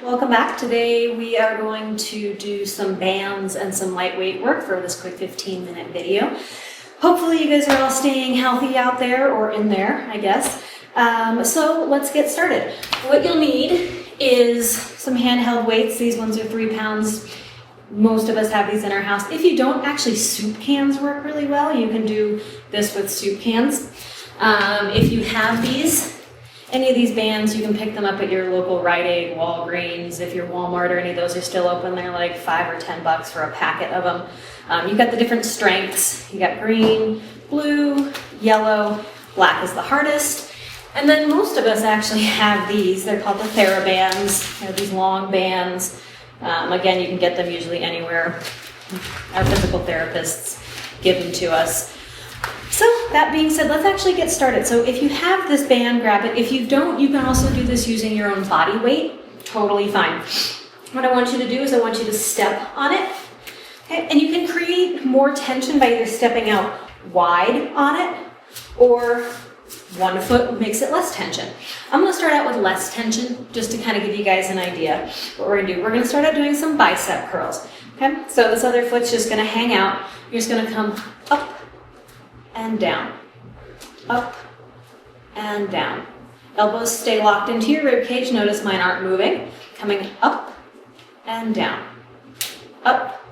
welcome back. Today we are going to do some bands and some lightweight work for this quick 15-minute video. Hopefully you guys are all staying healthy out there, or in there, I guess. So let's get started. What you'll need is some handheld weights. These ones are 3 pounds. Most of us have these in our house. If you don't, actually soup cans work really well. You can do this with soup cans. If you have any of these bands, you can pick them up at your local Rite Aid, Walgreens. If your Walmart or any of those are still open, they're like $5 or $10 for a packet of them. You've got the different strengths. You got green, blue, yellow, black is the hardest. And then most of us actually have these. They're called the TheraBands. They're these long bands. Again, you can get them usually anywhere. Our physical therapists give them to us. So that being said, let's actually get started. So if you have this band, grab it. If you don't, you can also do this using your own body weight. Totally fine. What I want you to do is I want you to step on it. Okay? And you can create more tension by either stepping out wide on it, or one foot makes it less tension. I'm going to start out with less tension just to kind of give you guys an idea what we're going to do. We're going to start out doing some bicep curls. Okay? So this other foot's just going to hang out. You're just going to come up and down, up and down. Elbows stay locked into your rib cage. Notice mine aren't moving. Coming up and down, up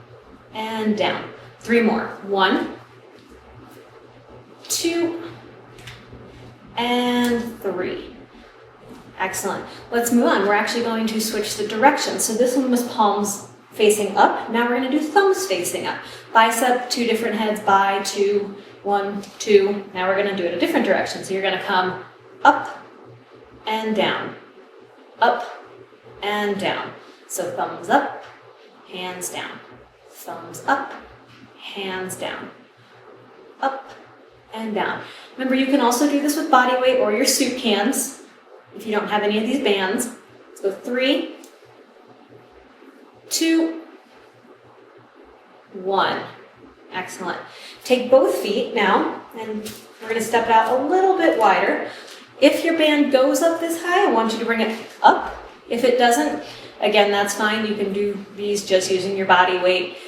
and down. 3 more. 1, 2, and 3. Excellent. Let's move on. We're actually going to switch the direction. So this one was palms facing up. Now we're going to do thumbs facing up. Bicep, 2 different heads, by 2, 1, 2. Now we're going to do it a different direction. So you're going to come up and down, up and down. So thumbs up, hands down. Thumbs up, hands down, up and down. Remember, you can also do this with body weight or your soup cans if you don't have any of these bands. Let's go 3, 2, 1. Excellent. Take both feet now, and we're going to step it out a little bit wider. If your band goes up this high, I want you to bring it up. If it doesn't, again, that's fine. You can do these just using your body weight.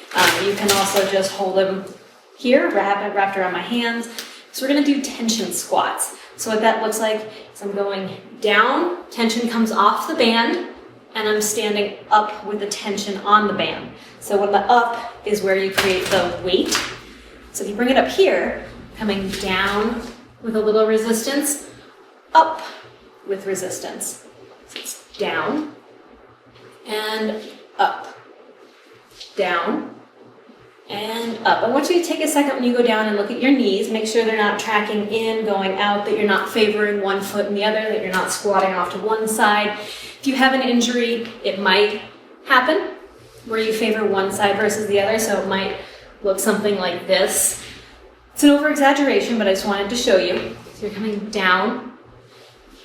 You can also just hold them here, wrapped around my hands. So we're going to do tension squats. So what that looks like is I'm going down, tension comes off the band, and I'm standing up with the tension on the band. So when the up is where you create the weight. So if you bring it up here, coming down with a little resistance, up with resistance. So it's down and up, down and up. I want you to take a second when you go down and look at your knees. Make sure they're not tracking in, going out, that you're not favoring one foot and the other, that you're not squatting off to one side. If you have an injury, it might happen where you favor one side versus the other, so it might look something like this. It's an over-exaggeration, but I just wanted to show you. So you're coming down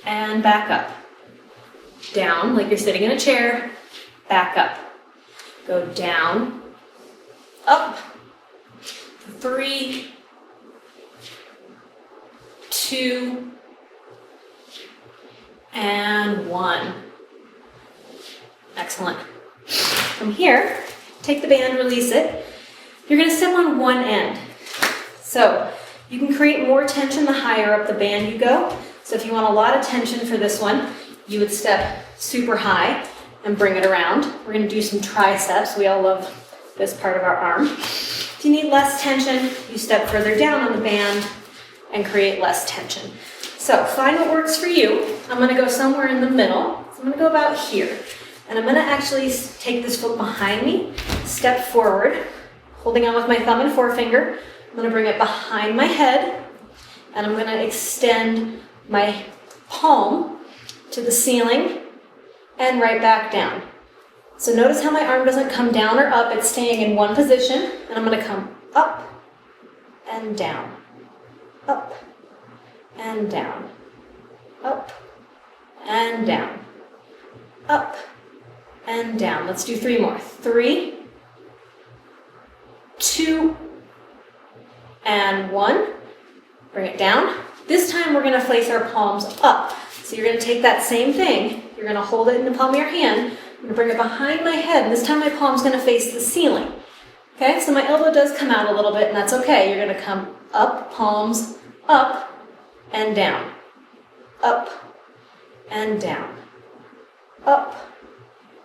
and back up. Down, like you're sitting in a chair, back up. Go down, up, 3, 2, and 1. Excellent. From here, take the band, release it. You're going to step on one end. So you can create more tension the higher up the band you go. So if you want a lot of tension for this one, you would step super high and bring it around. We're going to do some triceps. We all love this part of our arm. If you need less tension, you step further down on the band and create less tension. So find what works for you. I'm going to go somewhere in the middle. So I'm going to go about here. And I'm going to actually take this foot behind me, step forward, holding on with my thumb and forefinger. I'm going to bring it behind my head, and I'm going to extend my palm to the ceiling and right back down. So notice how my arm doesn't come down or up, it's staying in one position, and I'm going to come up and down, up and down, up and down, up and down. Let's do 3 more. 3, 2, and 1. Bring it down. This time we're going to place our palms up. So you're going to take that same thing, you're going to hold it in the palm of your hand, I'm gonna bring it behind my head, and this time my palm's gonna face the ceiling. Okay, so my elbow does come out a little bit, and that's okay. You're gonna come up, palms up and down, up and down, up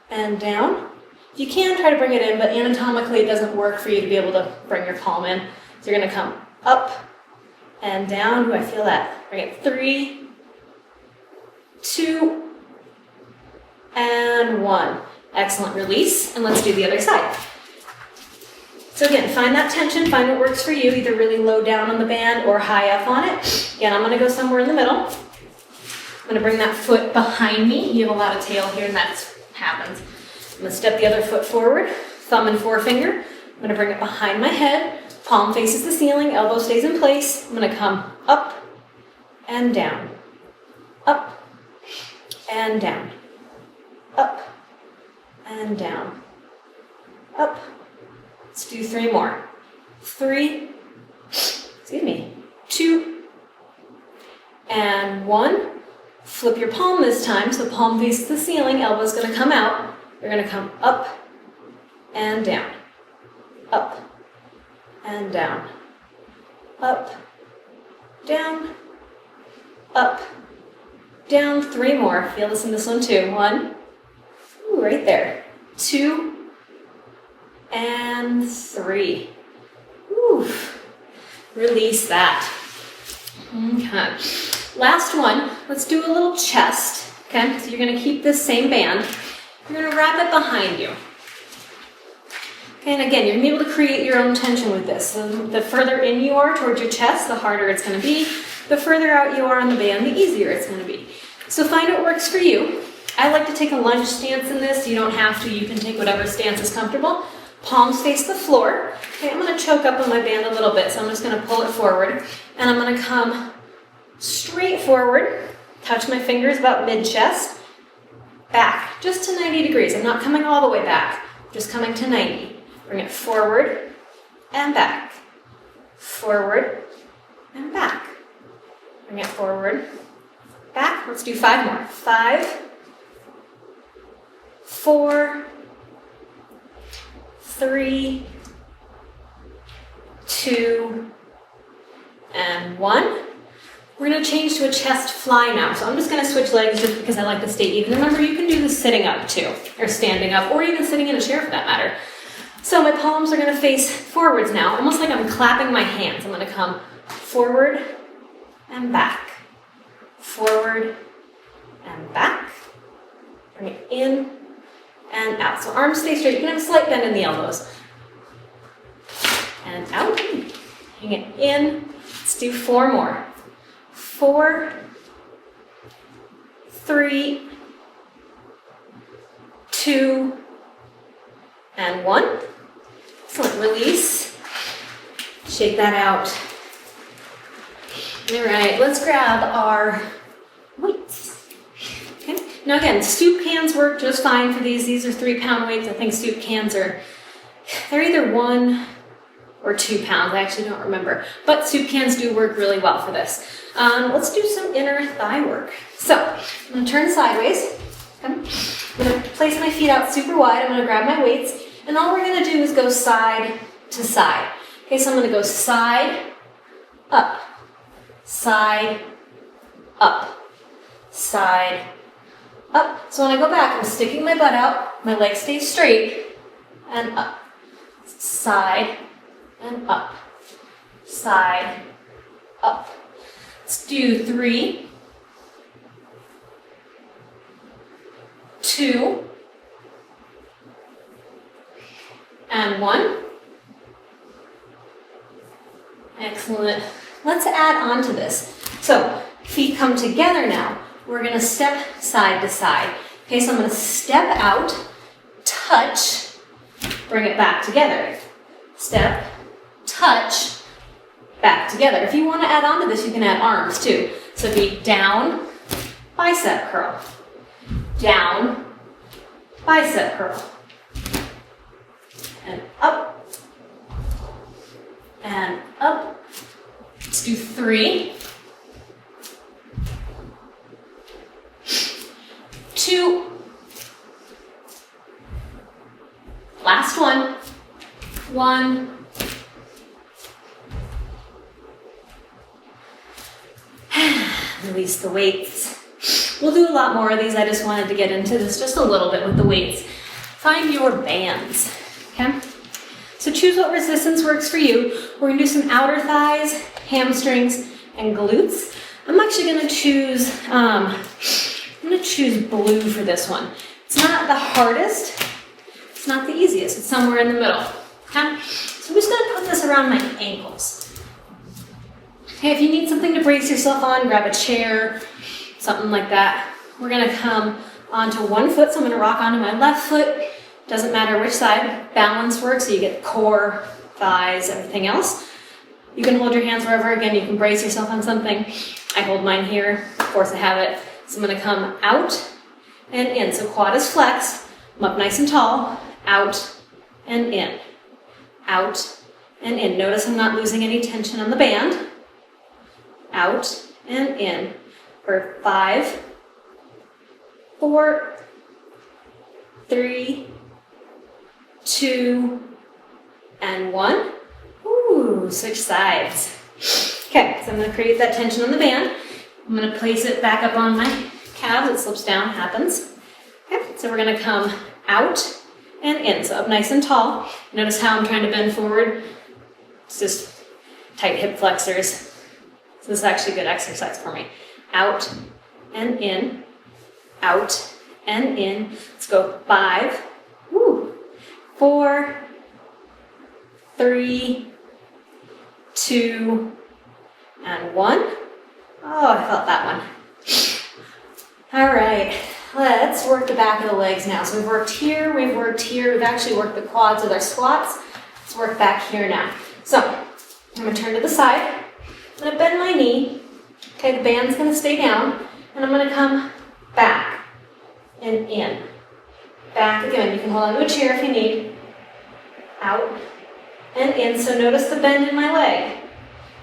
and down. You can try to bring it in, but anatomically it doesn't work for you to be able to bring your palm in. So you're gonna come up and down. Ooh, I feel that. Bring it 3, 2, and 1. Excellent, release, and let's do the other side. So again, find that tension, find what works for you, either really low down on the band or high up on it. Again, I'm gonna go somewhere in the middle. I'm gonna bring that foot behind me. You have a lot of tail here, and that happens. I'm gonna step the other foot forward, thumb and forefinger. I'm gonna bring it behind my head, palm faces the ceiling, elbow stays in place. I'm gonna come up and down, up and down, up and down, up. Let's do 3 more. 3, 2, and 1. Flip your palm this time, so palm faces the ceiling, elbow's gonna come out. You're gonna come up and down, up and down, up, down, up, down. 3 more. Feel this in this one too. 1, ooh, right there. 2, and 3. Ooh. Release that. Okay. Last one. Let's do a little chest. Okay, so you're going to keep this same band. You're going to wrap it behind you. Okay, and again, you're going to be able to create your own tension with this. So the further in you are towards your chest, the harder it's going to be. The further out you are on the band, the easier it's going to be. So find what works for you. I like to take a lunge stance in this. You don't have to. You can take whatever stance is comfortable. Palms face the floor. Okay, I'm going to choke up on my band a little bit, so I'm just going to pull it forward. And I'm going to come straight forward, touch my fingers about mid-chest, back, just to 90 degrees. I'm not coming all the way back, just coming to 90. Bring it forward and back, forward and back. Bring it forward, back. Let's do 5 more. 5, 4, 3, 2, and 1. We're going to change to a chest fly now. So I'm just going to switch legs just because I like to stay even. Remember, you can do this sitting up too, or standing up, or even sitting in a chair for that matter. So my palms are going to face forwards now, almost like I'm clapping my hands. I'm going to come forward and back, forward and back. Bring it in and out. So arms stay straight. You can have a slight bend in the elbows. And out. Bring it in. Let's do 4 more. 4, 3, 2, and 1. Excellent. Release. Shake that out. All right, let's grab our weights. Okay. Now again, soup cans work just fine for these. These are 3-pound weights. I think soup cans they're either 1 or 2 pounds. I actually don't remember. But soup cans do work really well for this. Let's do some inner thigh work. So I'm going to turn sideways. Okay. I'm going to place my feet out super wide. I'm going to grab my weights. And all we're going to do is go side to side. Okay, so I'm going to go side, up, side, up, side, up. So when I go back, I'm sticking my butt out. My leg stays straight. And up. Side and up. Side, up. Let's do 3, 2, and 1. Excellent. Let's add on to this. So feet come together now. We're going to step side to side. Okay, so I'm going to step out, touch, bring it back together. Step, touch, back together. If you want to add on to this, you can add arms too. So be down, bicep curl. Down, bicep curl. And up. And up. Let's do 3, 2, Last one. 1. Release the weights. We'll do a lot more of these. I just wanted to get into this just a little bit with the weights. Find your bands, okay? So choose what resistance works for you. We're gonna do some outer thighs, hamstrings, and glutes. I'm actually gonna choose, blue for this one. It's not the hardest, it's not the easiest, it's somewhere in the middle, okay? So I'm just gonna put this around my ankles. Okay, if you need something to brace yourself on, grab a chair, something like that. We're gonna come onto one foot, so I'm gonna rock onto my left foot. Doesn't matter which side, balance works, so you get the core, thighs, everything else. You can hold your hands wherever, again, you can brace yourself on something. I hold mine here, of course I have it. So I'm gonna come out and in. So quad is flexed, I'm up nice and tall, out and in, out and in. Notice I'm not losing any tension on the band. Out and in for 5, 4, 3, 2, and 1. Ooh, switch sides. Okay, so I'm gonna create that tension on the band. I'm gonna place it back up on my calves. It slips down, happens. Okay, so we're gonna come out and in. So up nice and tall. Notice how I'm trying to bend forward. It's just tight hip flexors. So this is actually a good exercise for me. Out and in, out and in. Let's go 5, 4, 3, 2, and 1. Oh, I felt that one. All right, let's work the back of the legs now. So we've worked here, we've actually worked the quads with our squats. Let's work back here now. So I'm gonna turn to the side. I'm gonna bend my knee. Okay, the band's gonna stay down, and I'm gonna come back and in. Back again, you can hold onto a chair if you need. Out and in, so notice the bend in my leg.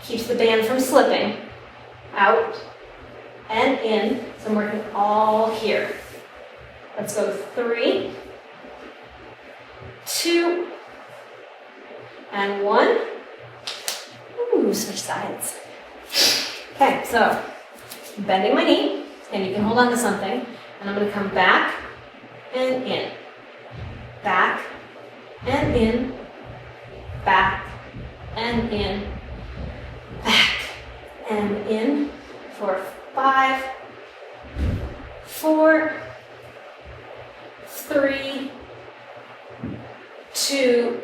Keeps the band from slipping. Out and in, so I'm working all here. Let's go 3, 2, and 1. Ooh, switch sides. Okay, so I'm bending my knee, and you can hold on to something, and I'm gonna come back and in. Back and in. Back and in. Back and in for 5, 4, 3, 2,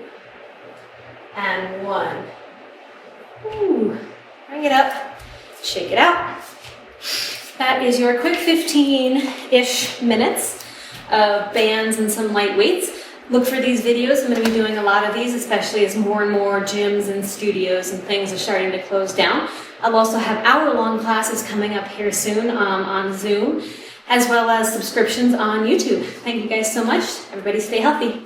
and 1. Ooh, bring it up, shake it out. That is your quick 15-ish minutes of bands and some light weights. Look for these videos. I'm going to be doing a lot of these, especially as more and more gyms and studios and things are starting to close down. I'll also have hour-long classes coming up here soon on Zoom, as well as subscriptions on YouTube. Thank you guys so much. Everybody stay healthy.